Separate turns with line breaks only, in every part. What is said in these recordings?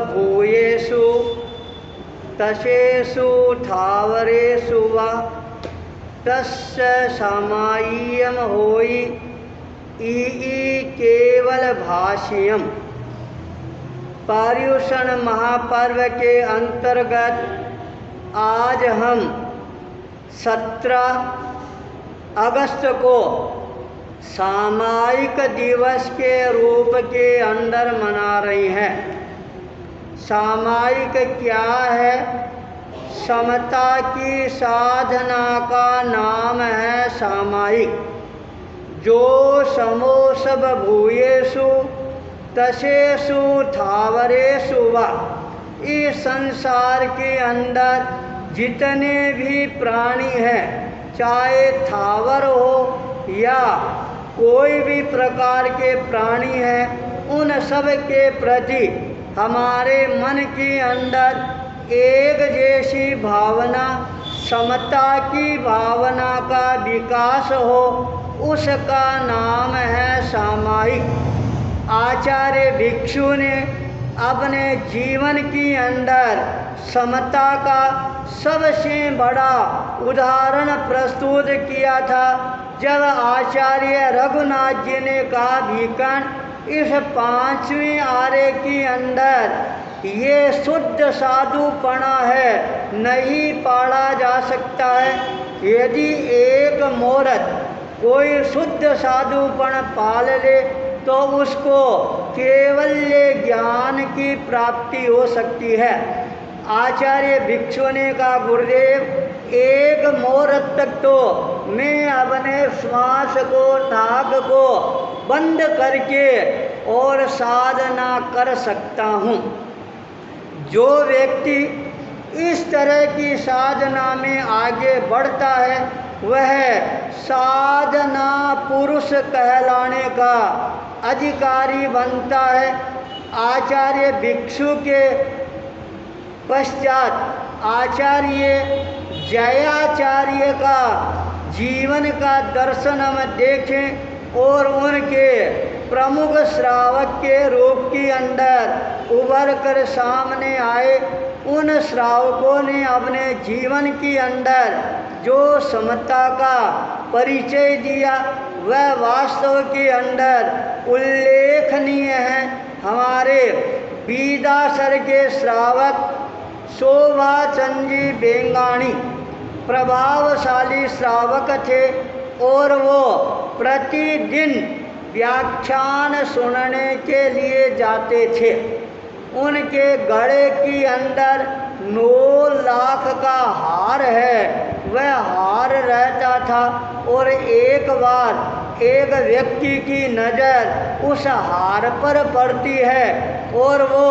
भूयेषु तसेषु थावरेषु वा तस्य सामाय्यम होई ई केवल भाष्यम। पर्युषण महापर्व के अंतर्गत आज हम 17 अगस्त को सामायिक दिवस के रूप के अंदर मना रही हैं। सामायिक क्या है? समता की साधना का नाम है सामायिक। जो समो सब भूयेषु तसेषु थावरेषु वा, इस संसार के अंदर जितने भी प्राणी हैं, चाहे थावर हो या कोई भी प्रकार के प्राणी हैं, उन सब के प्रति हमारे मन के अंदर एक जैसी भावना, समता की भावना का विकास हो, उसका नाम है सामायिक। आचार्य भिक्षु ने अपने जीवन के अंदर समता का सबसे बड़ा उदाहरण प्रस्तुत किया था, जब आचार्य रघुनाथ जी ने कहा, भीकन, इस 5वें आर्य के अंदर ये शुद्ध साधुपना है, नहीं पाला जा सकता है। यदि एक मूर्ख कोई शुद्ध साधुपन पाल ले तो उसको केवल्य ज्ञान की प्राप्ति हो सकती है। आचार्य भिक्षु ने कहा, गुरुदेव, एक मुहूर्त तक तो मैं अपने श्वास को, नाक को बंद करके और साधना कर सकता हूँ। जो व्यक्ति इस तरह की साधना में आगे बढ़ता है, वह साधना पुरुष कहलाने का अधिकारी बनता है। आचार्य भिक्षु के पश्चात आचार्य जयाचार्य का जीवन का दर्शन हम देखें और उनके प्रमुख श्रावक के रूप के अंदर उभर कर सामने आए। उन श्रावकों ने अपने जीवन के अंदर जो समता का परिचय दिया, वह वास्तव के अंदर उल्लेखनीय है। हमारे बीदासर के श्रावक शोभाचंद जी बेंगाणी प्रभावशाली श्रावक थे और वो प्रतिदिन व्याख्यान सुनने के लिए जाते थे। उनके गले के अंदर 9 लाख का हार है, वह हार रहता था और एक बार एक व्यक्ति की नज़र उस हार पर पड़ती है और वो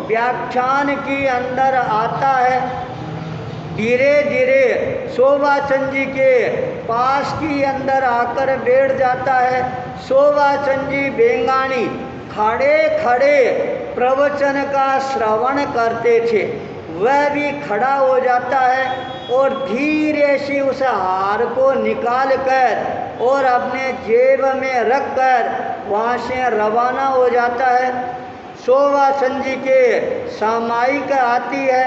व्याख्यान के अंदर आता है। धीरे धीरे शोभाचंद जी के पास की अंदर आकर बैठ जाता है। शोभाचंद जी बेंगाणी खड़े खड़े प्रवचन का श्रवण करते थे। वह भी खड़ा हो जाता है और धीरे से उस हार को निकाल कर और अपने जेब में रख कर वहाँ से रवाना हो जाता है। शोभाचंद जी के सामायिक आती है,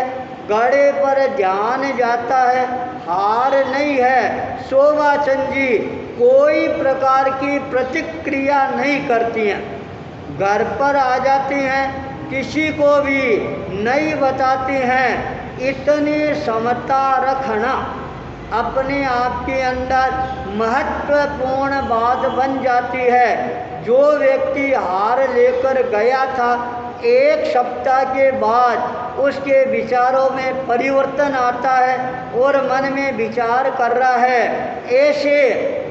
गड़े पर ध्यान जाता है, हार नहीं है। शोभाचंद जी कोई प्रकार की प्रतिक्रिया नहीं करती हैं, घर पर आ जाती हैं, किसी को भी नहीं बताती हैं। इतनी समता रखना अपने आप के अंदर महत्वपूर्ण बात बन जाती है। जो व्यक्ति हार लेकर गया था, 1 सप्ताह के बाद उसके विचारों में परिवर्तन आता है और मन में विचार कर रहा है, ऐसे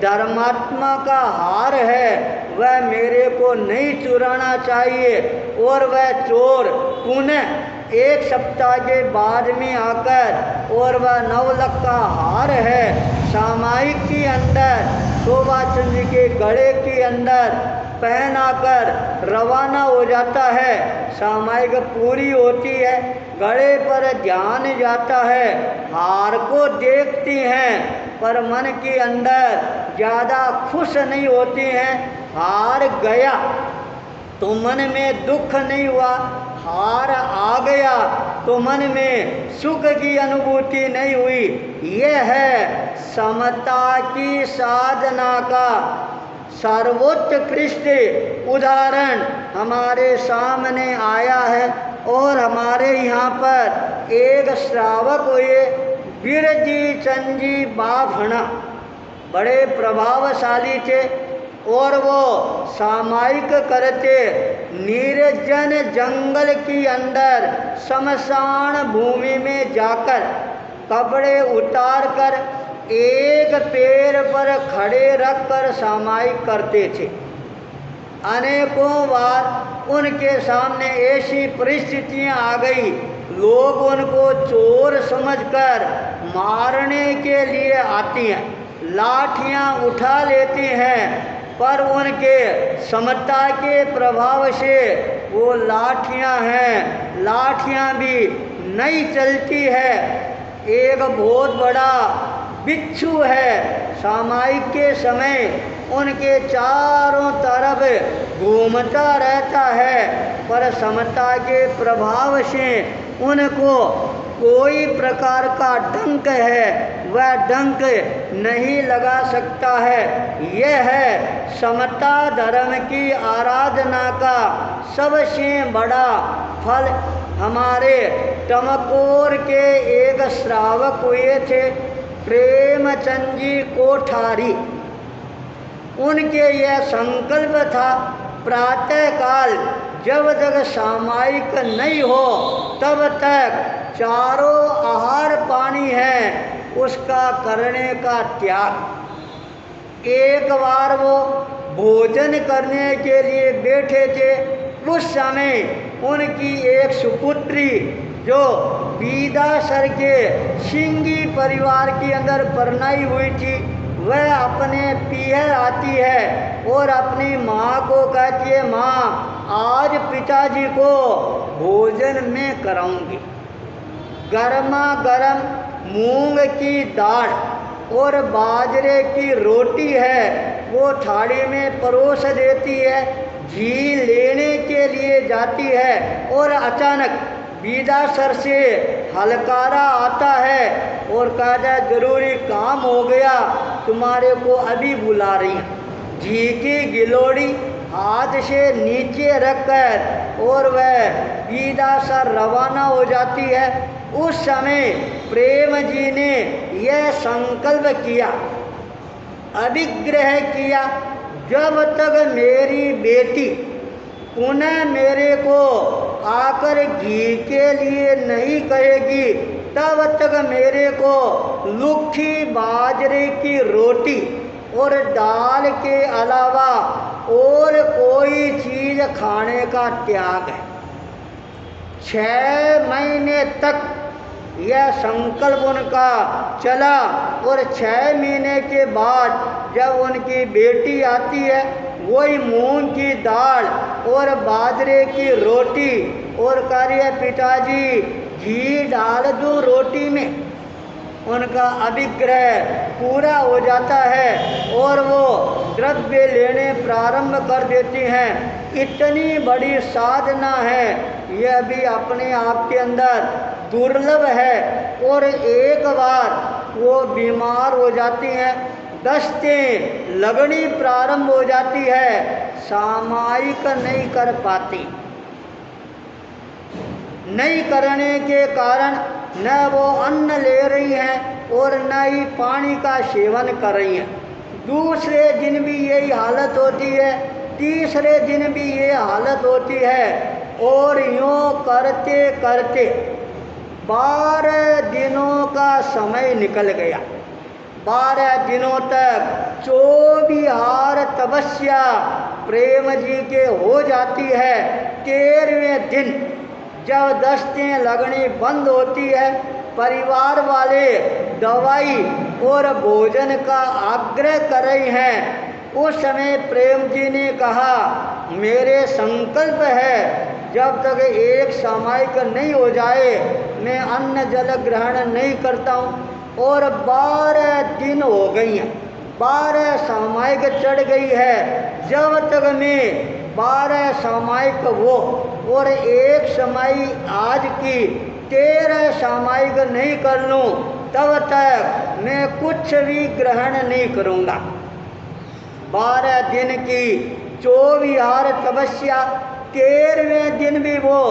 धर्मात्मा का हार है, वह मेरे को नहीं चुराना चाहिए। और वह चोर पुनः 1 सप्ताह के बाद में आकर और वह 9 लाख का हार है सामायिक के अंदर शोभाचंद जी के गले के अंदर पहनाकर रवाना हो जाता है। सामायिक पूरी होती है, गले पर ध्यान जाता है, हार को देखती हैं पर मन के अंदर ज़्यादा खुश नहीं होती हैं। हार गया तो मन में दुख नहीं हुआ, हार आ गया तो मन में सुख की अनुभूति नहीं हुई। यह है समता की साधना का सर्वोत्कृष्ट उदाहरण हमारे सामने आया है। और हमारे यहाँ पर एक श्रावक हुए बिरजी चंजी बाफना, बड़े प्रभावशाली थे और वो सामायिक करते निर्जन जंगल की अंदर शमशान भूमि में जाकर कपड़े उतार कर एक पैर पर खड़े रखकर सामायिक करते थे। अनेकों बार उनके सामने ऐसी परिस्थितियां आ गई, लोग उनको चोर समझकर मारने के लिए आती हैं, लाठियां उठा लेती हैं, पर उनके समता के प्रभाव से वो लाठियां हैं, लाठियां भी नहीं चलती है। एक बहुत बड़ा बिच्छू है, सामायिक के समय उनके चारों तरफ घूमता रहता है, पर समता के प्रभाव से उनको कोई प्रकार का डंक है वह डंक नहीं लगा सकता है। यह है समता धर्म की आराधना का सबसे बड़ा फल। हमारे टमकोर के एक श्रावक हुए थे प्रेमचंद जी कोठारी। उनके यह संकल्प था, प्रातःकाल जब तक सामायिक नहीं हो तब तक चारों आहार पानी है उसका करने का त्याग। एक बार वो भोजन करने के लिए बैठे थे, उस समय उनकी एक सुपुत्री जो बीदासर के सिंगी परिवार के अंदर परनाई हुई थी, वह अपने पीहर आती है और अपनी माँ को कहती है, माँ आज पिताजी को भोजन में कराऊंगी। गर्मा गर्म मूंग की दाल और बाजरे की रोटी है, वो थाली में परोस देती है। घी लेने के लिए जाती है और अचानक बीदासर से हलकारा आता है और कहता जरूरी काम हो गया, तुम्हारे को अभी बुला रही हैं। घी की गिलोड़ी हाथ से नीचे रखकर और वह बीदासर रवाना हो जाती है। उस समय प्रेम जी ने यह संकल्प किया, अभिग्रह किया, जब तक मेरी बेटी पुनः मेरे को आकर घी के लिए नहीं कहेगी तब तक मेरे को लुखी बाजरे की रोटी और दाल के अलावा और कोई चीज खाने का त्याग है। 6 महीने तक यह संकल्प उनका चला और 6 महीने के बाद जब उनकी बेटी आती है, वही मूंग की दाल और बाजरे की रोटी और कह रही है पिताजी घी डाल दूं रोटी में। उनका अभिग्रह पूरा हो जाता है और वो द्रव्य लेने प्रारंभ कर देती हैं। इतनी बड़ी साधना है, यह भी अपने आप के अंदर दुर्लभ है। और एक बार वो बीमार हो जाती हैं, दस्तें लगनी प्रारंभ हो जाती है, सामायिक नहीं कर पाती। नहीं करने के कारण न वो अन्न ले रही हैं और न ही पानी का सेवन कर रही हैं। दूसरे दिन भी यही हालत होती है, तीसरे दिन भी ये हालत होती है और यूँ करते करते 12 दिनों का समय निकल गया। 12 दिनों तक 24 तपस्या प्रेम जी के हो जाती है। 13वें दिन जब दस्तें लगनी बंद होती है, परिवार वाले दवाई और भोजन का आग्रह कर रहे हैं। उस समय प्रेम जी ने कहा मेरे संकल्प है जब तक एक सामायिक नहीं हो जाए मैं अन्न जल ग्रहण नहीं करता हूँ। और 12 दिन हो गई हैं, 12 सामायिक चढ़ गई है। जब तक मैं 12 सामायिक वो और एक समय आज की 13 सामायिक नहीं कर लूँ तब तक मैं कुछ भी ग्रहण नहीं करूँगा। 12 दिन की 24 तपस्या, 13वें दिन भी वो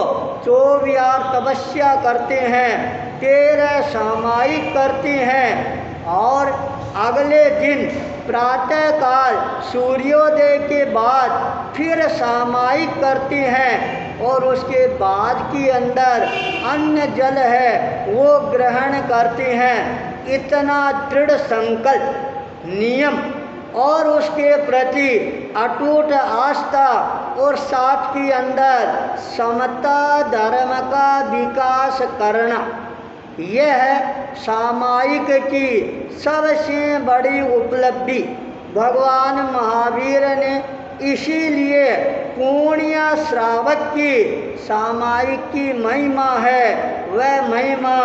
24 तपस्या करते हैं, 13 सामायिक करते हैं और अगले दिन प्रातःकाल सूर्योदय के बाद फिर सामायिक करते हैं और उसके बाद के अंदर अन्न जल है वो ग्रहण करते हैं। इतना दृढ़ संकल्प, नियम और उसके प्रति अटूट आस्था और साथ के अंदर समता धर्म का विकास करना, यह है सामायिक की सबसे बड़ी उपलब्धि। भगवान महावीर ने इसीलिए पूर्णिया श्रावक की सामायिक की महिमा है वह महिमा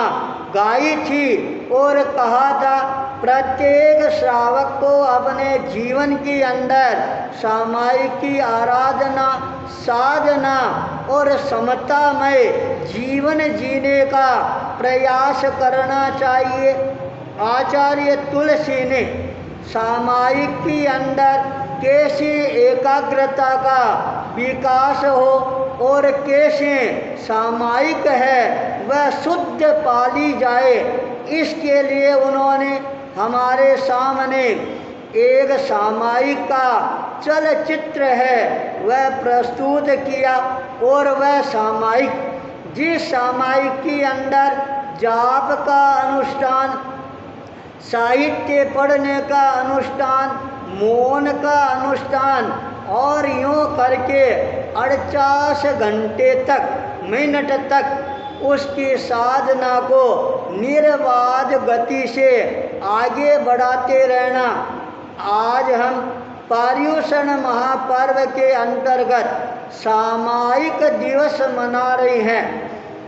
गाई थी और कहा था प्रत्येक श्रावक को अपने जीवन के अंदर सामायिक की आराधना, साधना और समतामय जीवन जीने का प्रयास करना चाहिए। आचार्य तुलसी ने सामायिक के अंदर कैसे एकाग्रता का विकास हो और कैसे सामायिक है वह शुद्ध पाली जाए, इसके लिए उन्होंने हमारे सामने एक सामायिक का चलचित्र है वह प्रस्तुत किया। और वह सामायिक, जिस सामायिक के अंदर जाप का अनुष्ठान, साहित्य पढ़ने का अनुष्ठान, मौन का अनुष्ठान और यूँ करके 48 घंटे तक, मिनट तक उसकी साधना को निर्बाध गति से आगे बढ़ाते रहना। आज हम पर्युषण महापर्व के अंतर्गत सामायिक दिवस मना रहे हैं।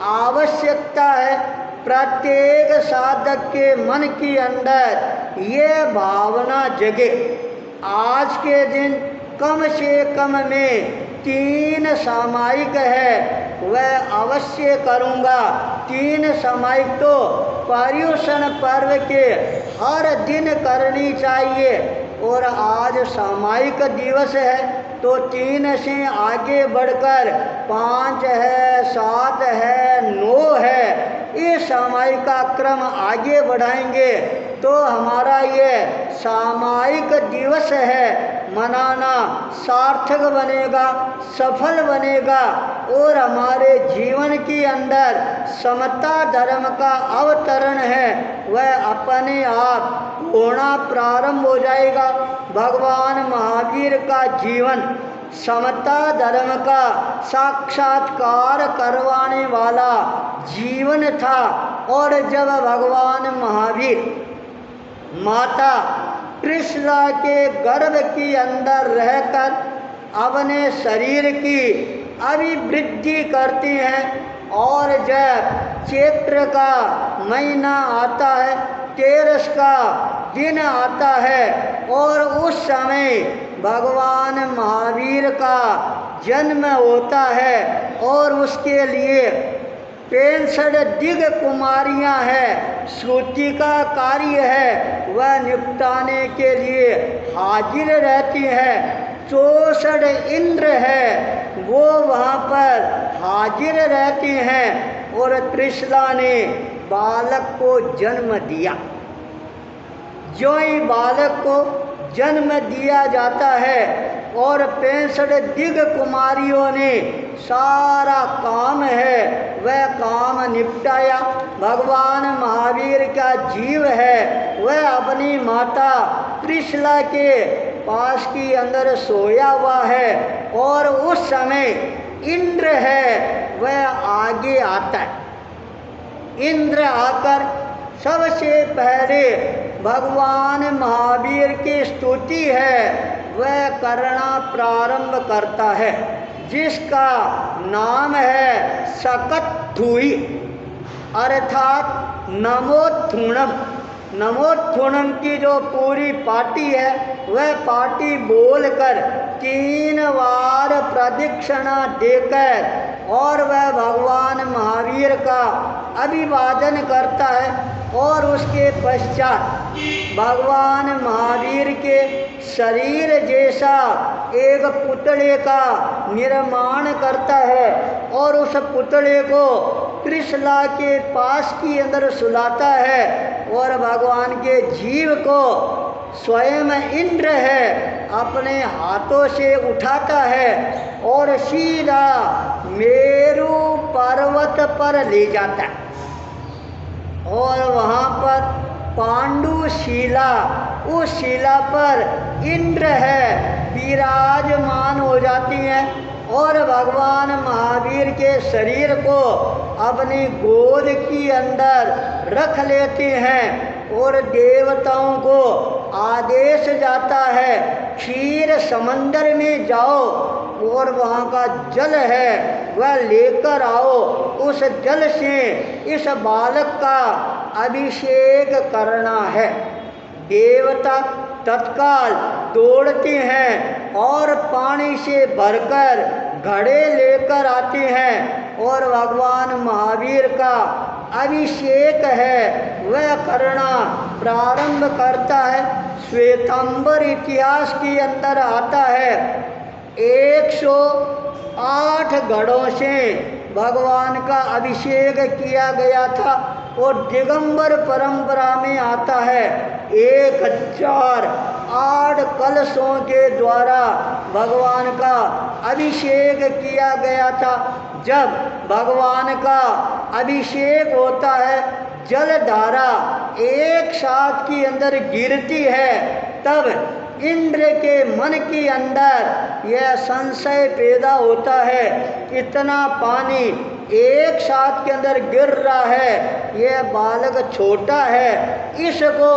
आवश्यकता है प्रत्येक साधक के मन के अंदर ये भावना जगे, आज के दिन कम से कम में 3 सामायिक है वह अवश्य करूँगा। 3 सामायिक तो पर्युषण पर्व के हर दिन करनी चाहिए और आज सामायिक दिवस है तो 3 से आगे बढ़कर 5 है, 7 है, 9 है, ये सामायिक का क्रम आगे बढ़ाएंगे तो हमारा ये सामायिक दिवस है मनाना सार्थक बनेगा, सफल बनेगा और हमारे जीवन के अंदर समता धर्म का अवतरण है वह अपने आप होना प्रारंभ हो जाएगा। भगवान महावीर का जीवन समता धर्म का साक्षात्कार करवाने वाला जीवन था और जब भगवान महावीर माता कृष्णा के गर्भ के अंदर रहकर अपने शरीर की अभिवृद्धि करती हैं और जब चैत्र का महीना आता है, 13 का दिन आता है और उस समय भगवान महावीर का जन्म होता है और उसके लिए 65 दिग कुमारियाँ हैं, श्रुति का कार्य है वह निपटाने के लिए हाजिर रहती हैं। 64 इंद्र है वो वहाँ पर हाजिर रहती हैं और कृष्णा ने बालक को जन्म दिया। जो ही बालक को जन्म दिया जाता है और 65 दिग कुमारियों ने सारा काम है वह काम निपटाया। भगवान महावीर का जीव है वह अपनी माता कृष्णा के पास के अंदर सोया हुआ है और उस समय इंद्र है वह आगे आता है। इंद्र आकर सबसे पहले भगवान महावीर की स्तुति है वह करना प्रारंभ करता है जिसका नाम है सकत्थुई अर्थात नमोत्थुणम। नमोत्थुणम की जो पूरी पार्टी है वह पार्टी बोलकर 3 बार प्रदक्षिणा देकर और वह भगवान महावीर का अभिवादन करता है और उसके पश्चात भगवान महावीर के शरीर जैसा एक पुतले का निर्माण करता है और उस पुतले को कृष्णा के पास के अंदर सुलाता है और भगवान के जीव को स्वयं इंद्र है अपने हाथों से उठाता है और सीधा मेरु पर्वत पर ले जाता है और वहाँ पर पांडु शिला, उस शिला पर इंद्र है विराजमान हो जाती हैं और भगवान महावीर के शरीर को अपनी गोद के अंदर रख लेते हैं और देवताओं को आदेश जाता है क्षीर समंदर में जाओ और वहाँ का जल है वह लेकर आओ, उस जल से इस बालक का अभिषेक करना है। देवता तत्काल दौड़ते हैं और पानी से भरकर घड़े लेकर आते हैं और भगवान महावीर का अभिषेक है वह करना प्रारंभ करता है। श्वेतांबर इतिहास के अंदर आता है 108 घड़ों से भगवान का अभिषेक किया गया था और दिगंबर परंपरा में आता है 1008 कलशों के द्वारा भगवान का अभिषेक किया गया था। जब भगवान का अभिषेक होता है जलधारा एक साथ के अंदर गिरती है तब इंद्र के मन के अंदर यह संशय पैदा होता है इतना पानी एक साथ के अंदर गिर रहा है, यह बालक छोटा है, इसको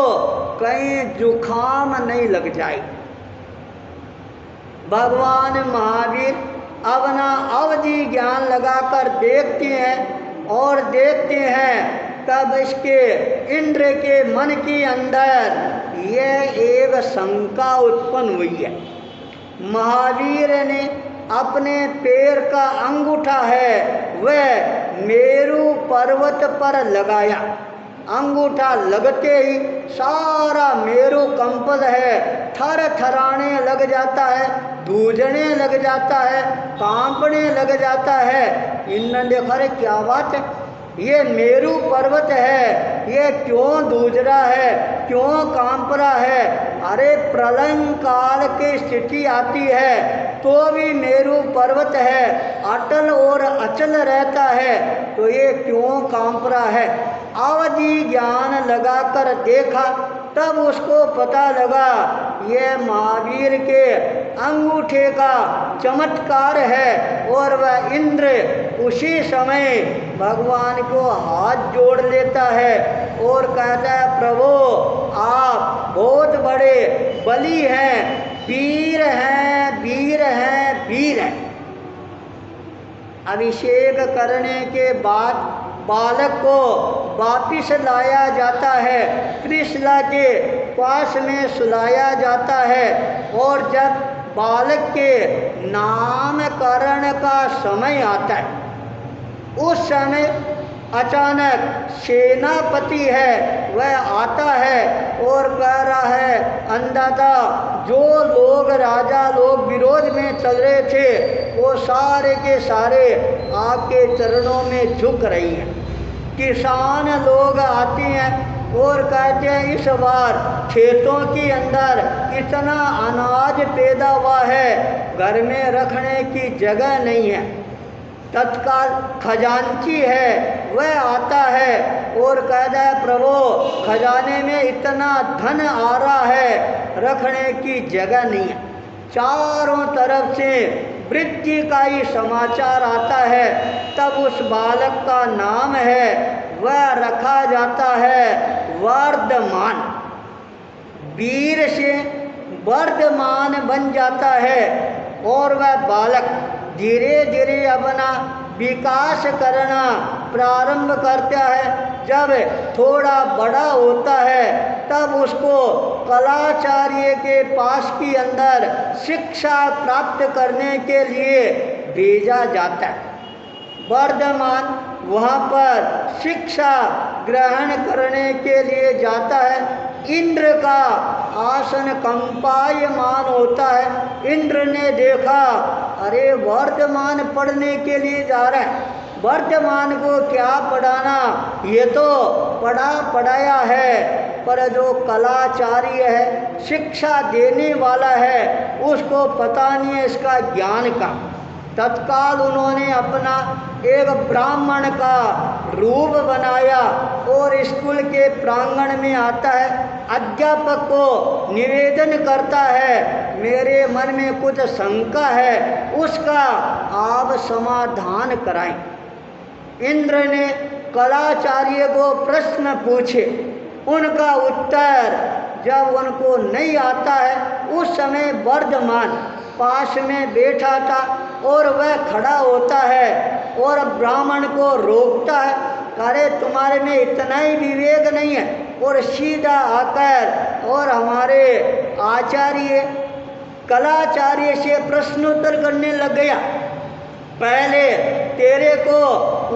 कहीं जुखाम नहीं लग जाए। भगवान महावीर अपना अवधि ज्ञान लगाकर देखते हैं और देखते हैं तब इसके इंद्र के मन के अंदर यह एक शंका उत्पन्न हुई है। महावीर ने अपने पैर का अंगूठा है वह मेरु पर्वत पर लगाया, अंगूठा लगते ही सारा मेरु कंपन है, थर थराने लग जाता है, धूजने लग जाता है, कांपने लग जाता है। इन्होंने देखा रे क्या बात है, ये मेरु पर्वत है, ये क्यों धूज रहा है, क्यों कांप रहा है। अरे प्रलय काल की स्थिति आती है तो भी मेरु पर्वत है, अटल और अचल रहता है, तो ये क्यों कांप रहा है। अवधि ज्ञान लगाकर देखा तब उसको पता लगा ये महावीर के अंगूठे का चमत्कार है और वह इंद्र उसी समय भगवान को हाथ जोड़ लेता है और कहता है प्रभु आप बहुत बड़े बली हैं, वीर हैं, वीर हैं, वीर हैं। अभिषेक करने के बाद बालक को वापिस लाया जाता है, कृष्णा के पास में सुलाया जाता है और जब बालक के नामकरण का समय आता है उस समय अचानक सेनापति है वह आता है और कह रहा है अंदाजा जो लोग राजा लोग विरोध में चल रहे थे वो सारे के सारे आपके चरणों में झुक रही हैं। किसान लोग आते हैं और कहते हैं इस बार खेतों के अंदर इतना अनाज पैदा हुआ है घर में रखने की जगह नहीं है। तत्काल खजांची है वह आता है और कहता है प्रभु खजाने में इतना धन आ रहा है रखने की जगह नहीं है। चारों तरफ से वृद्धि का ही समाचार आता है। तब उस बालक का नाम है वह रखा जाता है वर्धमान। वीर से वर्धमान बन जाता है और वह बालक धीरे धीरे अपना विकास करना प्रारंभ करता है। जब थोड़ा बड़ा होता है तब उसको कलाचार्य के पास के अंदर शिक्षा प्राप्त करने के लिए भेजा जाता है। वर्धमान वहाँ पर शिक्षा ग्रहण करने के लिए जाता है। इंद्र का आसन कंपायमान होता है। इंद्र ने देखा, अरे वर्धमान पढ़ने के लिए जा रहा है, वर्धमान को क्या पढ़ाना, ये तो पढ़ा पढ़ाया है, पर जो कलाचार्य है, शिक्षा देने वाला है, उसको पता नहीं है इसका ज्ञान का। तत्काल उन्होंने अपना एक ब्राह्मण का रूप बनाया और स्कूल के प्रांगण में आता है। अध्यापक को निवेदन करता है, मेरे मन में कुछ शंका है, उसका आप समाधान कराएं। इंद्र ने कलाचार्य को प्रश्न पूछे, उनका उत्तर जब उनको नहीं आता है, उस समय वर्धमान पास में बैठा था और वह खड़ा होता है और ब्राह्मण को रोकता है, अरे तुम्हारे में इतना ही विवेक नहीं है, और सीधा आकर और हमारे आचार्य कलाचार्य से प्रश्नोत्तर करने लग गया। पहले तेरे को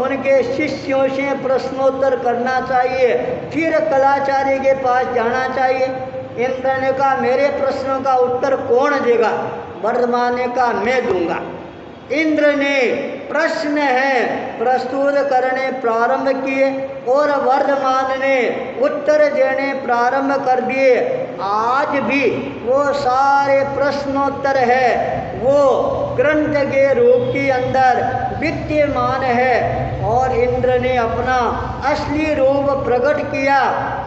उनके शिष्यों से प्रश्नोत्तर करना चाहिए, फिर कलाचार्य के पास जाना चाहिए। इंद्र ने कहा, मेरे प्रश्नों का उत्तर कौन देगा? वर्धमान ने कहा, मैं दूंगा। इंद्र ने प्रश्न है प्रस्तुत करने प्रारंभ किए और वर्धमान ने उत्तर देने प्रारंभ कर दिए। आज भी वो सारे प्रश्नोत्तर है, वो ग्रंथ के रूप के अंदर विद्यमान है, और इंद्र ने अपना असली रूप प्रकट किया।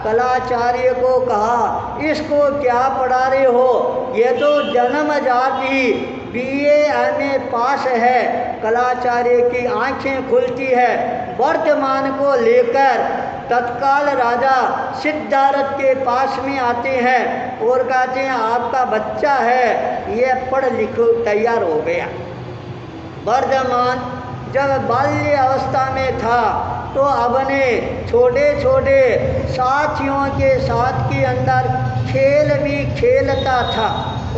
कलाचार्य को कहा, इसको क्या पढ़ा रहे हो, ये तो जन्म जाति BA MA पास है। कलाचार्य की आंखें खुलती है। वर्धमान को लेकर तत्काल राजा सिद्धार्थ के पास में आते हैं और कहते हैं, आपका बच्चा है, ये पढ़ लिख तैयार हो गया। वर्धमान जब बाल्य अवस्था में था तो अपने छोटे छोटे साथियों के साथ के अंदर खेल भी खेलता था,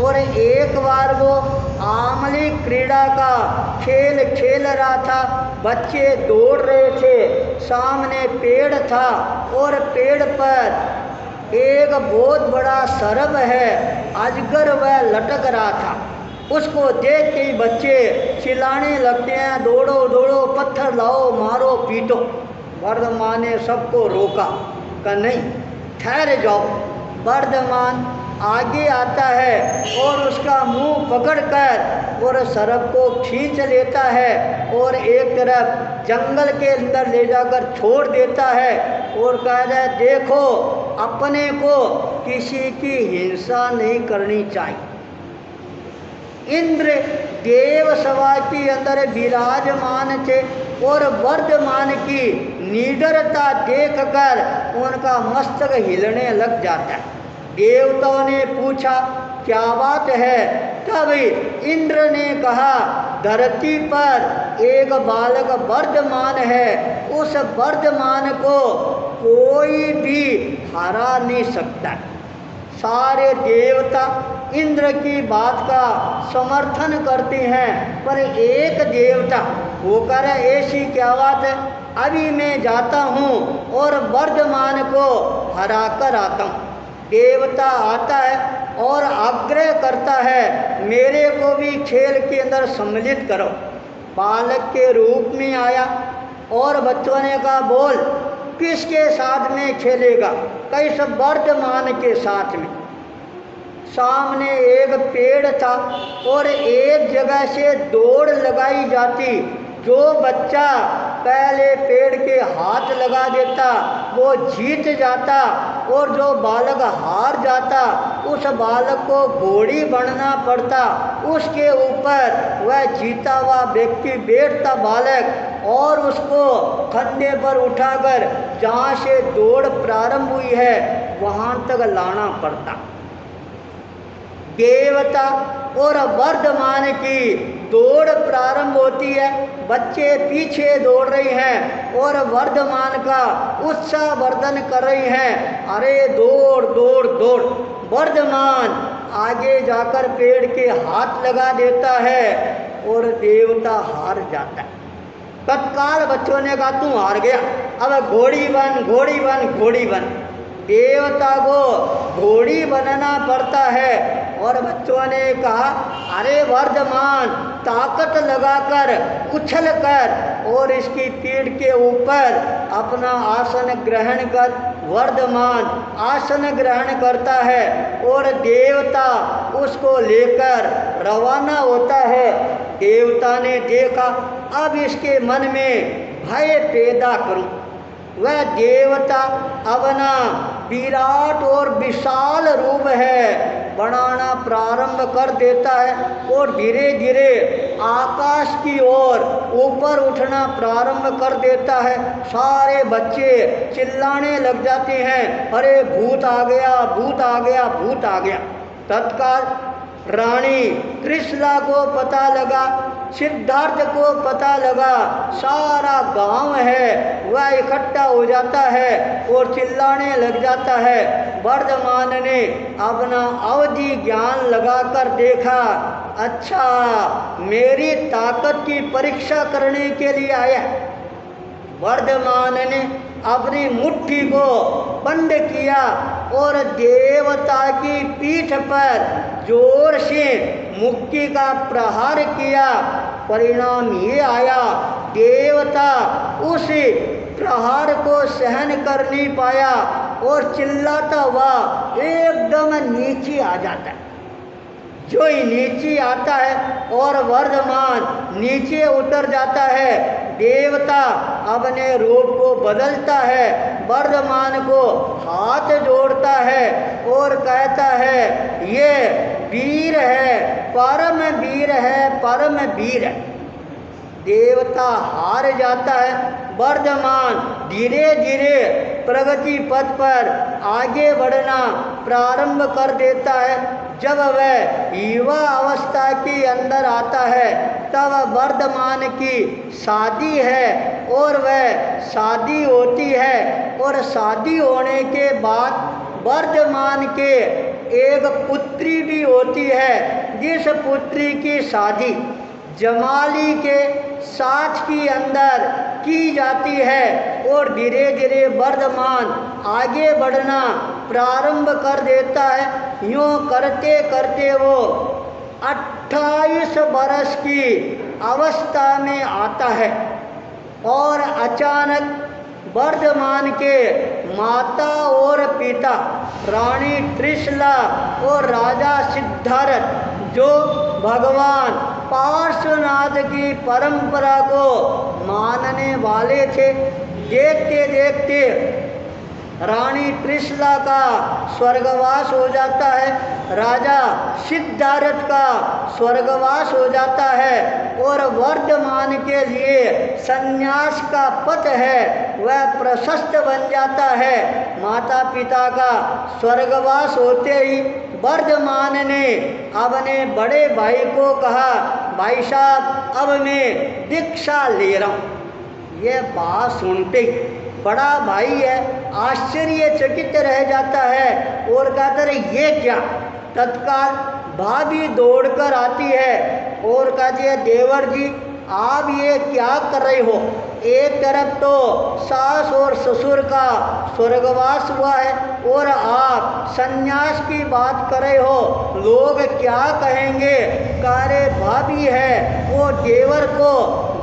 और एक बार वो आमली क्रीड़ा का खेल खेल रहा था। बच्चे दौड़ रहे थे, सामने पेड़ था और पेड़ पर एक बहुत बड़ा सर्प है, अजगर, वह लटक रहा था। उसको देख के ही बच्चे चिल्लाने लगते हैं, दौड़ो दौड़ो, पत्थर लाओ, मारो पीटो। वर्धमान ने सबको रोका, कहा नहीं, ठहर जाओ। वर्धमान आगे आता है और उसका मुंह पकड़कर और सर्प को खींच लेता है और एक तरफ जंगल के अंदर ले जाकर छोड़ देता है और कहता है, देखो, अपने को किसी की हिंसा नहीं करनी चाहिए। इंद्र देव सभा के अंदर विराजमान थे और वर्धमान की निडरता देखकर उनका मस्तक हिलने लग जाता है। देवताओं ने पूछा, क्या बात है? तब इंद्र ने कहा, धरती पर एक बालक वर्धमान है, उस वर्धमान को कोई भी हरा नहीं सकता। सारे देवता इंद्र की बात का समर्थन करते हैं, पर एक देवता वो कह रहा है, ऐसी क्या बात है, अभी मैं जाता हूँ और वर्धमान को हरा कर आता हूँ। देवता आता है और आग्रह करता है, मेरे को भी खेल के अंदर सम्मिलित करो। बालक के रूप में आया और बच्चों ने कहा, बोल, किसके साथ में खेलेगा? कई सब वर्धमान के साथ में। सामने एक पेड़ था और एक जगह से दौड़ लगाई जाती। जो बच्चा पहले पेड़ के हाथ लगा देता वो जीत जाता, और जो बालक हार जाता उस बालक को घोड़ी बनना पड़ता। उसके ऊपर वह जीता हुआ व्यक्ति बैठता बालक, और उसको कंधे पर उठाकर जहाँ से दौड़ प्रारंभ हुई है वहाँ तक लाना पड़ता। देवता और वर्धमान की दौड़ प्रारंभ होती है, बच्चे पीछे दौड़ रहे हैं और वर्धमान का उत्साह वर्धन कर रहे हैं, अरे दौड़ दौड़ दौड़। वर्धमान आगे जाकर पेड़ के हाथ लगा देता है और देवता हार जाता है। तत्काल बच्चों ने कहा तू हार गया, अब घोड़ी बन, घोड़ी बन, घोड़ी बन। देवता को घोड़ी बनना पड़ता है। और बच्चों ने कहा अरे वर्धमान, ताकत लगाकर उछल कर और इसकी पीठ के ऊपर अपना आसन ग्रहण कर। वर्धमान आसन ग्रहण करता है और देवता उसको लेकर रवाना होता है। देवता ने देखा अब इसके मन में भय पैदा करूं। वह देवता अपना विराट और विशाल रूप है बनाना प्रारंभ कर देता है और धीरे धीरे आकाश की ओर ऊपर उठना प्रारंभ कर देता है। सारे बच्चे चिल्लाने लग जाते हैं, अरे भूत आ गया, भूत आ गया, भूत आ गया। तत्काल रानी त्रिशला को पता लगा, सिद्धार्थ को पता लगा, सारा गांव है वह इकट्ठा हो जाता है और चिल्लाने लग जाता है। वर्धमान ने अपना अवधि ज्ञान लगाकर देखा, अच्छा मेरी ताकत की परीक्षा करने के लिए आया। वर्धमान ने अपनी मुट्ठी को बंद किया और देवता की पीठ पर जोर से मुक्की का प्रहार किया। परिणाम ये आया, देवता उस प्रहार को सहन कर नहीं पाया और चिल्लाता हुआ एकदम नीचे आ जाता है। जो ही नीचे आता है और वर्धमान नीचे उतर जाता है, देवता अपने रूप को बदलता है, वर्धमान को हाथ जोड़ता है और कहता है ये वीर है, परम वीर है, परम वीर है। देवता हार जाता है। वर्धमान धीरे धीरे प्रगति पथ पर आगे बढ़ना प्रारंभ कर देता है। जब वह युवा अवस्था के अंदर आता है तब वर्धमान की शादी है और वह शादी होती है और शादी होने के बाद वर्धमान के एक पुत्री भी होती है, जिस पुत्री की शादी जमाली के साथ के अंदर की जाती है और धीरे धीरे वर्धमान आगे बढ़ना प्रारंभ कर देता है। यूँ करते करते वो 28 वर्ष की अवस्था में आता है और अचानक वर्धमान के माता और पिता रानी त्रिशला और राजा सिद्धार्थ, जो भगवान पार्श्वनाथ की परंपरा को मानने वाले थे, देखते देखते रानी त्रिशला का स्वर्गवास हो जाता है, राजा सिद्धार्थ का स्वर्गवास हो जाता है और वर्धमान के लिए संन्यास का पथ है वह प्रशस्त बन जाता है। माता पिता का स्वर्गवास होते ही वर्धमान ने अपने बड़े भाई को कहा, भाई साहब अब मैं दीक्षा ले रहा हूँ। ये बात सुनते बड़ा भाई है आश्चर्यचकित रह जाता है और कहता है ये क्या। तत्काल भाभी दौड़कर आती है और कहती है देवर जी आप ये क्या कर रहे हो। एक तरफ तो सास और ससुर का स्वर्गवास हुआ है और आप संन्यास की बात कर रहे हो, लोग क्या कहेंगे। कारे भाभी है वो देवर को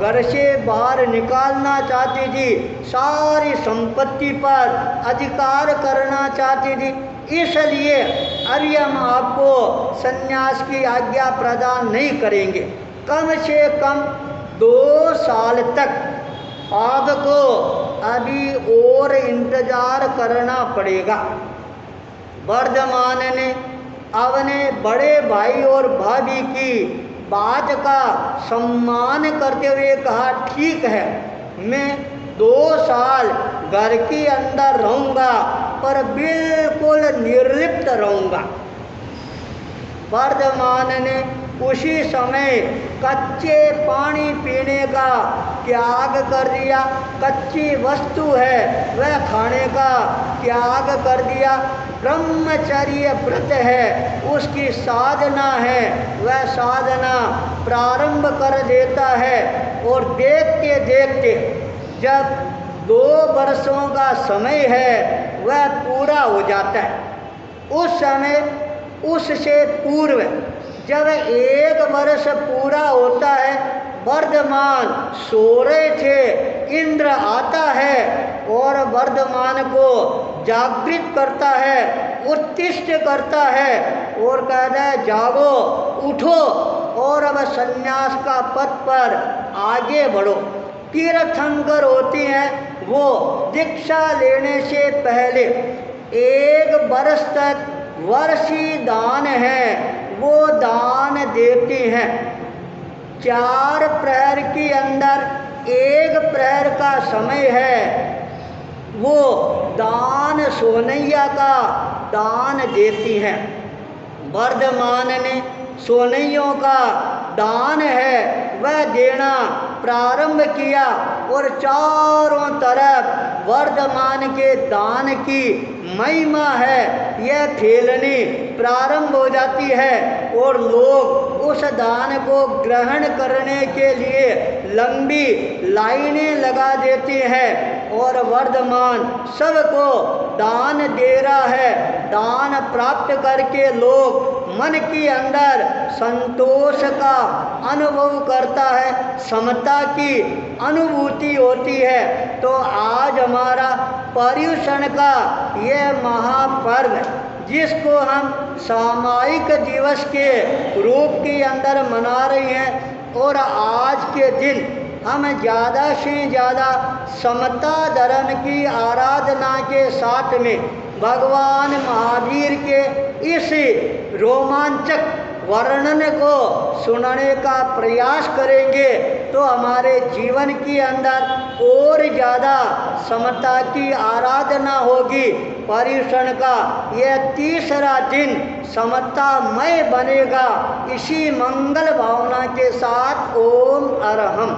घर से बाहर निकालना चाहती थी, सारी संपत्ति पर अधिकार करना चाहती थी, इसलिए अभी हम आपको संन्यास की आज्ञा प्रदान नहीं करेंगे। कम से कम 2 साल तक आपको अभी और इंतजार करना पड़ेगा। वर्धमान ने अपने बड़े भाई और भाभी की बात का सम्मान करते हुए कहा ठीक है, मैं 2 साल घर के अंदर रहूँगा पर बिल्कुल निर्लिप्त रहूँगा। वर्धमान ने उसी समय कच्चे पानी पीने का त्याग कर दिया, कच्ची वस्तु है वह खाने का त्याग कर दिया। ब्रह्मचर्य व्रत है, उसकी साधना है, वह साधना प्रारंभ कर देता है। और देखते देखते जब 2 वर्षों का समय है वह पूरा हो जाता है। उस समय उससे पूर्व जब 1 वर्ष पूरा होता है, वर्धमान सो रहे थे, इंद्र आता है और वर्धमान को जागृत करता है, उत्तिष्ठ करता है और कहता है जागो, उठो और अब संन्यास का पथ पर आगे बढ़ो। तीर्थंकर होती हैं, वो दीक्षा लेने से पहले 1 वर्ष तक वर्षी दान है, वो दान देती हैं। 4 प्रहर के अंदर 1 प्रहर का समय है, वो दान सोनैया का दान देती हैं। वर्धमान ने सोनैयों का दान है वह देना प्रारंभ किया और चारों तरफ वर्धमान के दान की महिमा है यह फैलनी प्रारंभ हो जाती है और लोग उस दान को ग्रहण करने के लिए लंबी लाइनें लगा देते हैं और वर्धमान सबको दान दे रहा है। दान प्राप्त करके लोग मन के अंदर संतोष का अनुभव करता है, समता की अनुभूति होती है। तो आज हमारा पर्युषण का यह महापर्व जिसको हम सामायिक दिवस के रूप के अंदर मना रहे हैं और आज के दिन हम ज़्यादा से ज़्यादा समता धर्म की आराधना के साथ में भगवान महावीर के इस रोमांचक वर्णन को सुनने का प्रयास करेंगे तो हमारे जीवन के अंदर और ज़्यादा समता की आराधना होगी। पर्युषण का यह 3रा दिन समतामय बनेगा। इसी मंगल भावना के साथ ओम अरहम।